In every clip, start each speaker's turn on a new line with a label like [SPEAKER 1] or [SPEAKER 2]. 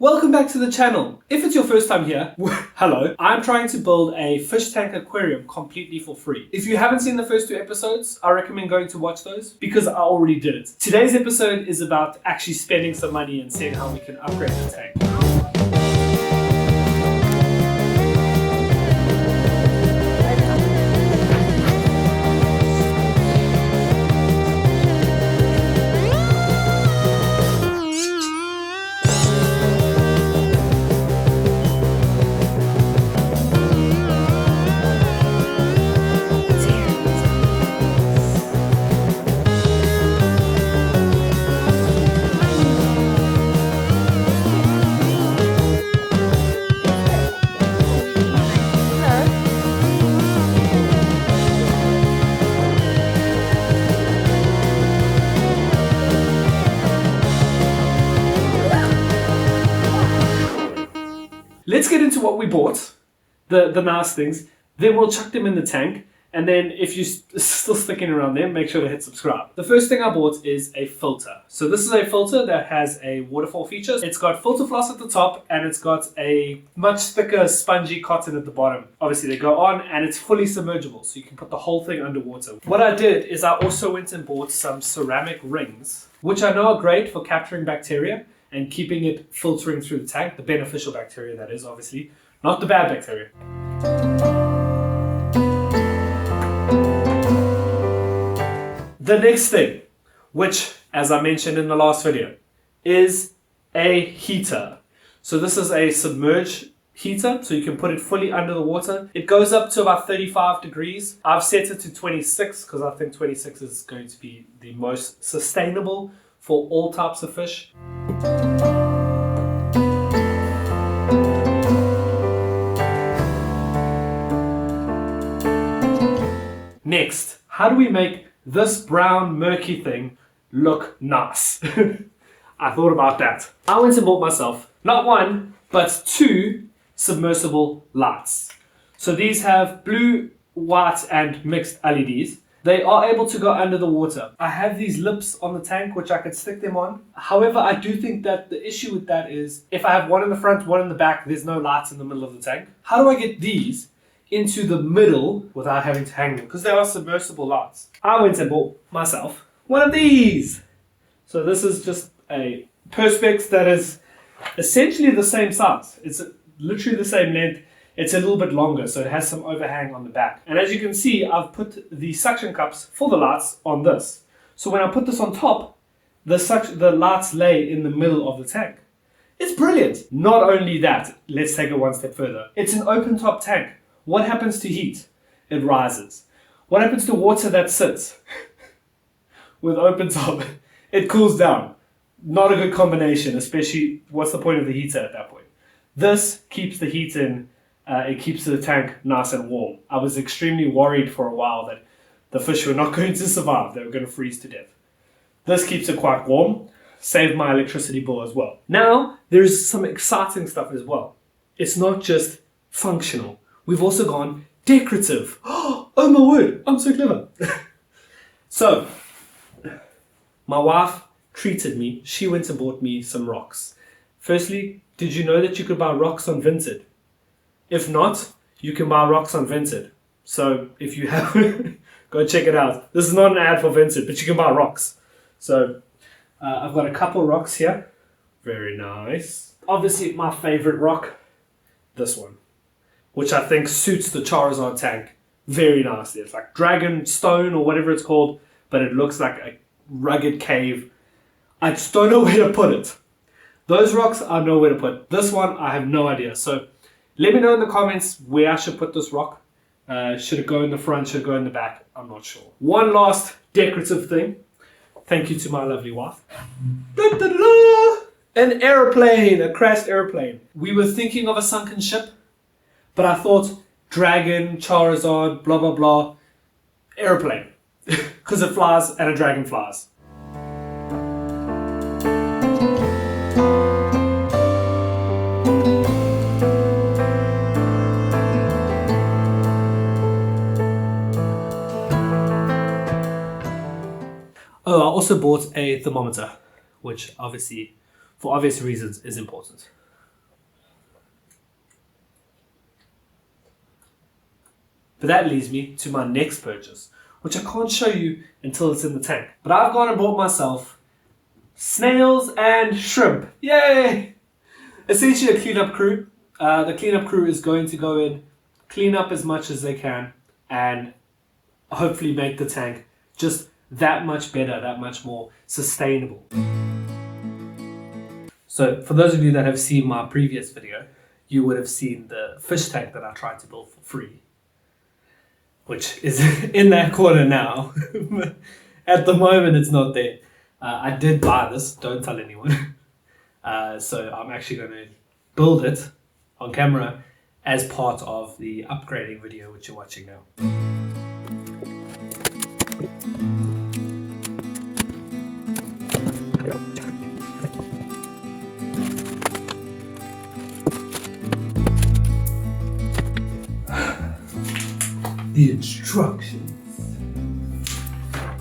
[SPEAKER 1] Welcome back to the channel. If it's your first time here, hello. I'm trying to build a fish tank aquarium completely for free. If you haven't seen the first two episodes, I recommend going to watch those because I already did it. Today's episode is about actually spending some money and seeing how we can upgrade the tank. Let's get into what we bought, the nice things, then we'll chuck them in the tank, and then if you're still sticking around there, make sure to hit subscribe. The first thing I bought is a filter. So this is a filter that has a waterfall feature. It's got filter floss at the top, and it's got a much thicker spongy cotton at the bottom. Obviously they go on, and it's fully submergible, so you can put the whole thing underwater. What I did is I also went and bought some ceramic rings, which I know are great for capturing bacteria and keeping it filtering through the tank, the beneficial bacteria that is, obviously, not the bad bacteria. The next thing, which, as I mentioned in the last video, is a heater. So this is a submerged heater, so you can put it fully under the water. It goes up to about 35 degrees. I've set it to 26 because I think 26 is going to be the most sustainable for all types of fish. Next, how do we make this brown murky thing look nice? I thought about that. I went and bought myself not one, but two submersible lights. So these have blue, white, and mixed LEDs. They are able to go under the water. I have these lips on the tank which I could stick them on. However, I do think that the issue with that is if I have one in the front, one in the back, there's no lights in the middle of the tank. How do I get these into the middle without having to hang them? Because they are submersible lights. I went and bought myself one of these. So this is just a Perspex that is essentially the same size. It's literally the same length. It's a little bit longer, so it has some overhang on the back. And as you can see, I've put the suction cups for the lights on this. So when I put this on top, the lights lay in the middle of the tank. It's brilliant. Not only that, let's take it one step further. It's an open top tank. What happens to heat? It rises. What happens to water that sits with open top? It cools down. Not a good combination, especially what's the point of the heater at that point? This keeps the heat in. It keeps the tank nice and warm. I was extremely worried for a while that the fish were not going to survive. They were going to freeze to death. This keeps it quite warm. Saved my electricity bill as well. Now, there's some exciting stuff as well. It's not just functional. We've also gone decorative. Oh my word, I'm so clever. So, my wife treated me. She went and bought me some rocks. Firstly, did you know that you could buy rocks on Vinted? If not, you can buy rocks on Vinted. So if you have, go check it out. This is not an ad for Vinted, but you can buy rocks. So I've got a couple rocks here. Very nice. Obviously my favorite rock, this one, which I think suits the Charizard tank very nicely. It's like dragon stone or whatever it's called, but it looks like a rugged cave. I just don't know where to put it. Those rocks I know where to put. This one I have no idea. So let me know in the comments where I should put this rock. Should it go in the front? Should it go in the back? I'm not sure. One last decorative thing. Thank you to my lovely wife. Da, da, da, da. An airplane, a crashed airplane. We were thinking of a sunken ship, but I thought dragon, Charizard, blah, blah, blah. Airplane. Because it flies and a dragon flies. Oh, I also bought a thermometer, which obviously, for obvious reasons, is important. But that leads me to my next purchase, which I can't show you until it's in the tank. But I've gone and bought myself snails and shrimp. Yay! Essentially a cleanup crew. The cleanup crew is going to go in, clean up as much as they can, and hopefully make the tank just that much better, that much more sustainable. So for those of you that have seen my previous video, you would have seen the fish tank that I tried to build for free, which is in that corner now. At the moment it's not there. I did buy this, don't tell anyone. So I'm actually going to build it on camera as part of the upgrading video which you're watching now. The instructions.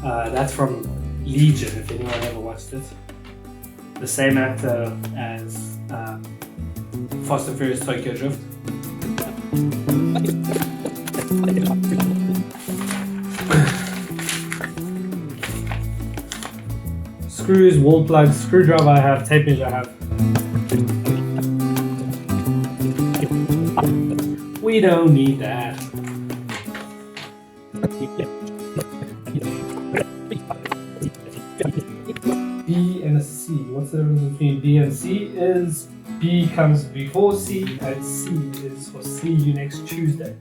[SPEAKER 1] That's from Legion, if anyone ever watched it. The same actor as Fast and Furious Tokyo Drift. Screws, wall plugs, screwdriver I have, tape measure I have. We don't need that. B and a C. What's the difference between B and C? Is B comes before C and C is for see you next Tuesday.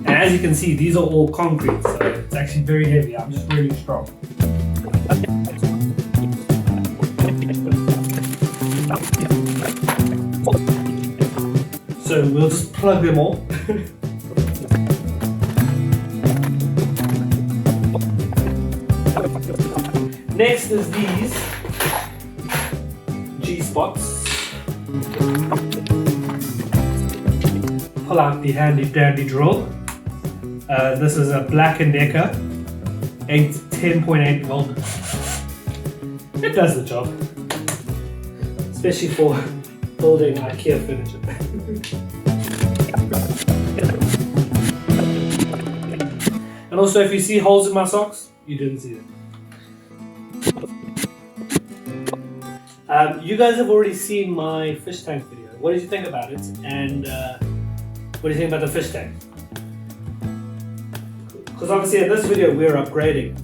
[SPEAKER 1] And as you can see, these are all concrete, so it's actually very heavy. I'm just really strong. So we'll just plug them all. Next is these G-spots. Pull out the handy dandy drill. This is a Black & Decker 10.8 volt. It does the job, especially for building IKEA furniture. And also, if you see holes in my socks, you didn't see them. You guys have already seen my fish tank video. What did you think about it? And what do you think about the fish tank? Because obviously in this video we're upgrading it.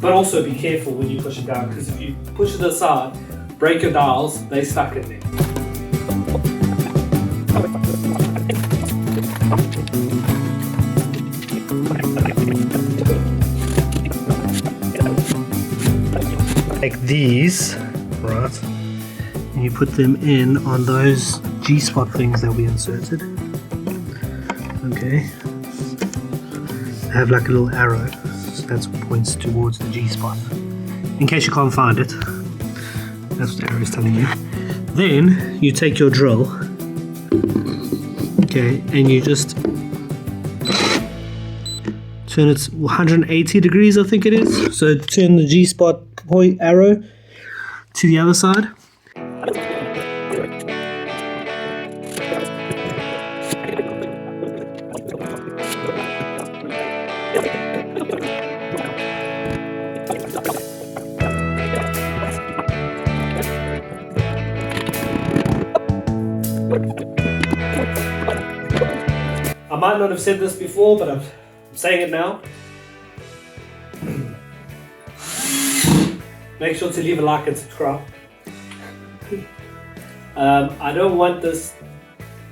[SPEAKER 1] But also be careful when you push it down, because if you push it aside, break your dials, they stuck in there. Like these, right? And you put them in on those G-spot things that we inserted. Okay. They have like a little arrow, so that's what points towards the G-spot. In case you can't find it, that's what the arrow is telling you. Then you take your drill, okay, and you just turn it 180 degrees, I think it is. So turn the G-spot point arrow to the other side. I might not have said this before, but I'm saying it now. Make sure to leave a like and subscribe. I don't want this.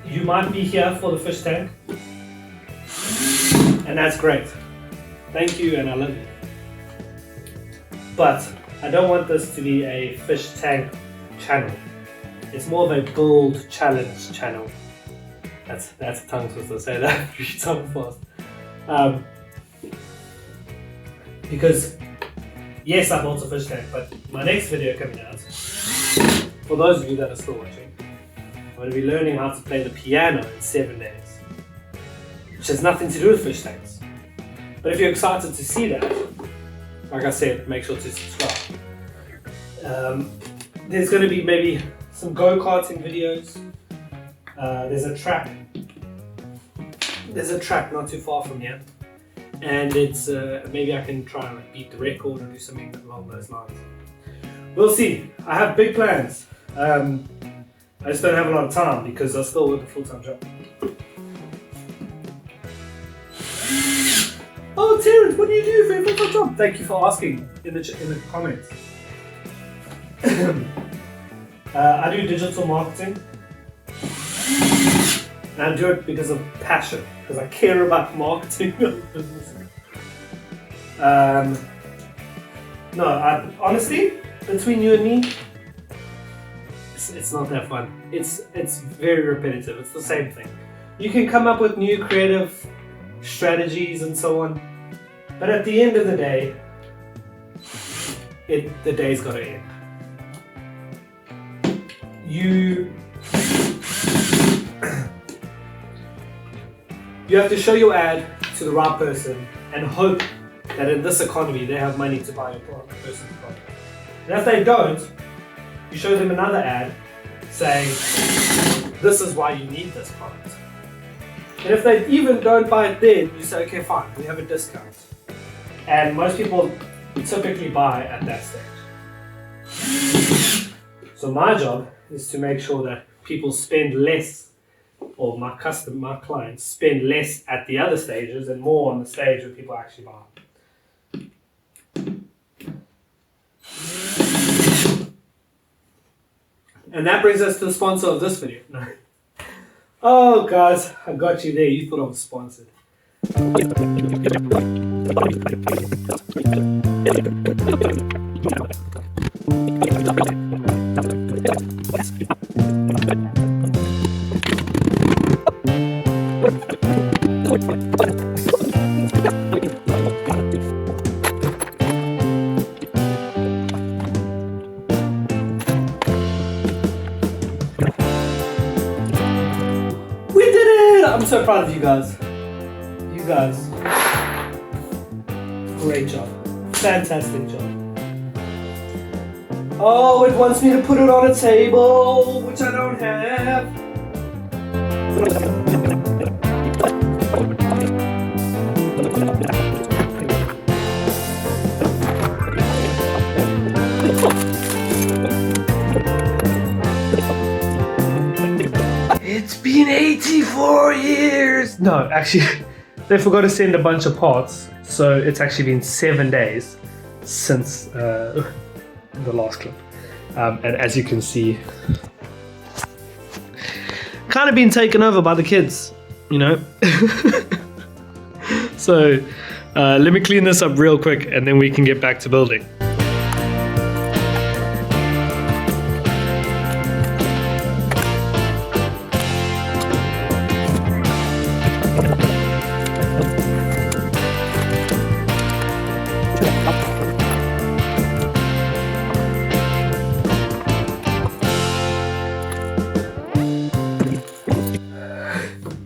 [SPEAKER 1] You might be here for the fish tank, and that's great. Thank you, and I love you. But I don't want this to be a fish tank channel. It's more of a build challenge channel. That's a tongue twister, say that 3 times fast. Because yes, I built a fish tank, but my next video coming out, for those of you that are still watching, I'm going to be learning how to play the piano in 7 days, which has nothing to do with fish tanks. But if you're excited to see that, like I said, make sure to subscribe. There's going to be maybe some go-karting videos. There's a track not too far from here, and it's maybe I can try and like beat the record or do something along those lines. We'll see. I have big plans. I just don't have a lot of time because I still work a full-time job. Oh, Terrence, what do you do for your full-time job? Thank you for asking in the comments. I do digital marketing. And I do it because of passion, because I care about marketing of businesses. Honestly, between you and me, it's not that fun. It's very repetitive. It's the same thing. You can come up with new creative strategies and so on, but at the end of the day, the day's got to end. You have to show your ad to the right person and hope that in this economy they have money to buy your person's product. And if they don't, you show them another ad saying, this is why you need this product. And if they even don't buy it then, you say, okay, fine, we have a discount. And most people typically buy at that stage. So my job is to make sure that people spend less, or my clients spend less at the other stages and more on the stage where people actually buy. And that brings us to the sponsor of this video. No. Oh guys, I got you there. You thought I was sponsored. I'm so proud of you guys. You guys, great job. Fantastic job. Oh, it wants me to put it on a table, which I don't have. It's been 84 years! No, actually, they forgot to send a bunch of parts, so it's actually been 7 days since the last clip. And as you can see, kind of been taken over by the kids, you know? So, let me clean this up real quick and then we can get back to building.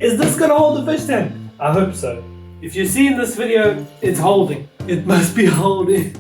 [SPEAKER 1] Is this gonna hold the fish tank? I hope so. If you're seeing this video, it's holding. It must be holding.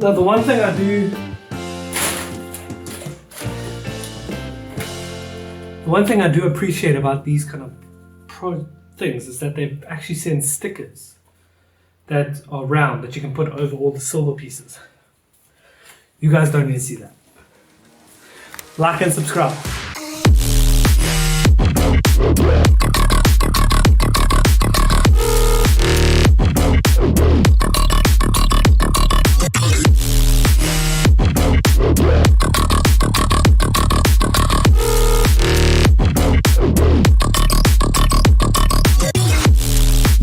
[SPEAKER 1] Now the one thing I do appreciate about these kind of pro things is that they actually send stickers that are round that you can put over all the silver pieces. You guys don't need to see that. Like and subscribe.